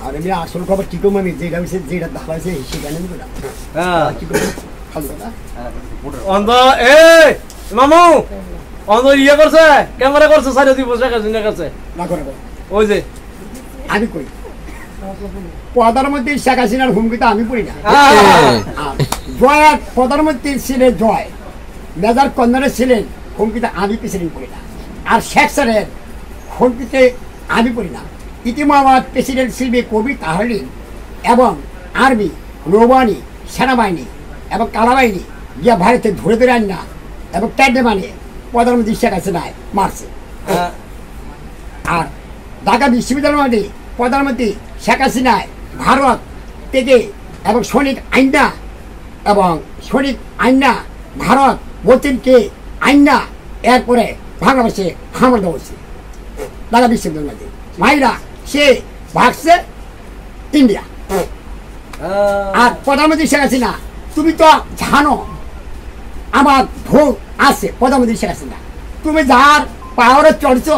আর আমি আসল খবর কি করবো আমি যেটা হয়েছে যেটা দাঁড়াইছে সেখানে আমি বললাম কি করবো খালি কথা অন্ধ এ মামু অন্ধ ইয়ে করছে ক্যামেরা করছে সাড়ে 2 বছর কাছে না করে ওই যে আমি কই প্রধানমন্ত্রী শেখ হাসিনার হুমকিতে আমি পড়ি না জয় প্রধানমন্ত্রী ছিলেন জয় মেজর কর্নেলের ছিলেন হুমকিতে আমি প্রেসিডেন্ট করি না আর শেখ স্যারের হুমকিতে আমি পড়ি না ইতিমধ্যে প্রেসিডেন্ট শিল্পী কবি তাহলিন এবং আর্মি নৌবাহিনী সেনাবাহিনী এবং কালাবাহিনী গিয়া ভারতে ধরে ধরে আন না এবং ট্যাডে মানে প্রধানমন্ত্রী শেখ হাসিনায় মারছে আর ঢাকা বিশ্ববিদ্যালয় মাঠে প্রধানমন্ত্রী শেখ হাসিনায় ভারত থেকে এবং সৈনিক আইনা এবং সৈনিক আইনা ভারত মতিনকে আইনা এরপরে বাংলাদেশে হামলা দেওয়া হচ্ছে ঢাকা বিশ্ববিদ্যালয় মাঠে মাইরা সে ভাগছে ইন্ডিয়া আর প্রধানমন্ত্রী শেখ হাসিনা তুমি তো জানো আমার ভোট আছে প্রধানমন্ত্রী শেখ হাসিনা তুমি যার পাওয়ারে চড়ছ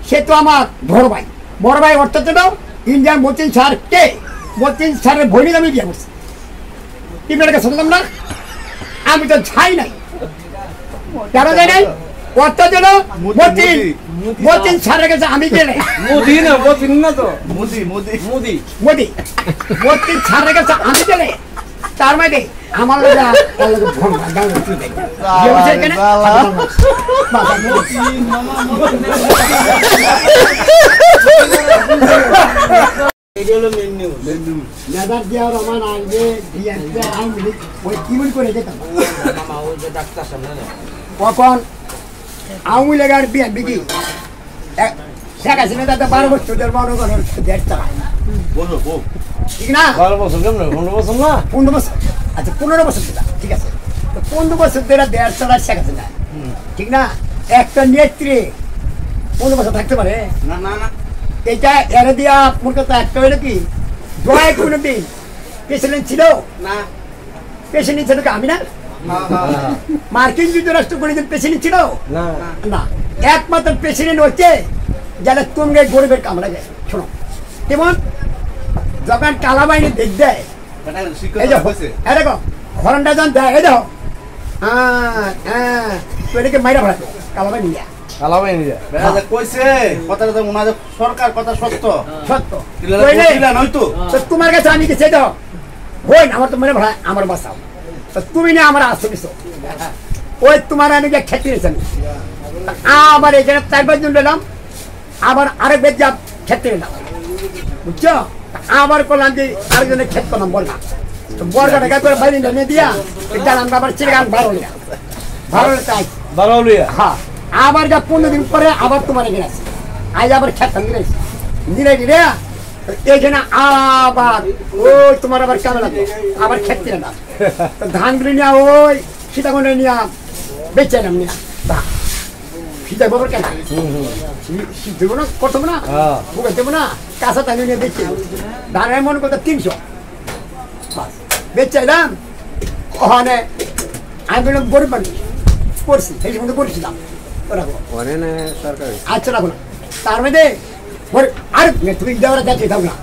সে তো আমার বড় ভাই অর্থাৎ ইন্ডিয়ান মতিন স্যার কে মতিন স্যারের ভৈনী আমি বিয়ে করছি টিমেটাকে শুনলাম না আমি তো ছাই নাই কেন যাই নাই অর্থাৎ মতিন স্যারের কাছে আমি গেলে মতিন স্যারের কাছে আমি গেলে তার মানে আমার কখন আওয়ামী লীগের বিএনপি কি শেখ হাসিনা দাদা 12 বছর দেড় চালায় ঠিক না 12 বছর কেমন 15 বছর না 15 বছর আচ্ছা 15 বছর ঠিক আছে তো 15 বছর ধরে দেড় চালায় শেখ হাসিনা ঠিক না একটা নেত্রী 15 বছর থাকতে পারে না না না এটা এর দিয়া মোর কথা একটা হইলো কি জয় কোনদিন প্রেসিডেন্ট ছিল না প্রেসিডেন্ট ছিল কি আমি না মার্কিন যুক্তরাষ্ট্র কোনদিন প্রেসিডেন্ট ছিল না না একমাত্র প্রেসিডেন্ট হচ্ছে যারা তোমরা গরিবের কামড়া যায় শোনো যেমন যখন কালাবাহিনী দেখ দেয় এই দেখো হরনটা যখন দেয় এই দেখো তো এটাকে মাইরা ফেলা কালাবাহিনী সরকার কথা সত্য সত্য নয়তো তোমার কাছে আমি গেছি দেখো হই না আমার তো মনে ভাড়া আমার বাঁচাও তুমি না আমার আসতে দিছো ওই তোমার আমি যে খেতে নিয়েছেন আবার এখানে 4-5 জন নিলাম আবার আরেক বেদ যা খেতে নিলাম বুঝছো আবার করলাম যে আরেকজনের ক্ষেত করলাম বললাম বর্গা টাকা করে বাইরে নিয়ে দিয়া জানাম আবার চিড়গান ভালো হ্যাঁ আবার যা 15 দিন পরে আবার তোমার এখানে আছে আজ আবার খেত নিয়ে রে এখানে আবার ওই তোমার আবার কেমন লাগবে আবার খেত কিনে না ধানগুলি নিয়ে ওই সীতাকুণ্ডে নিয়ে বেচে নাম নিয়ে সীতা গোবর কেন দেবো না করতে না বুকে দেবো না কাঁচা টানি নিয়ে বেচে ধানের মনে করতে 300 বেচে দাম ওখানে আমি বললাম গরিব মানুষ করছি সেই সময় করেছিলাম আচ্ছা রাখো না তার মধ্যে আর তুমি দেওয়ার যাচ্ছি থাক না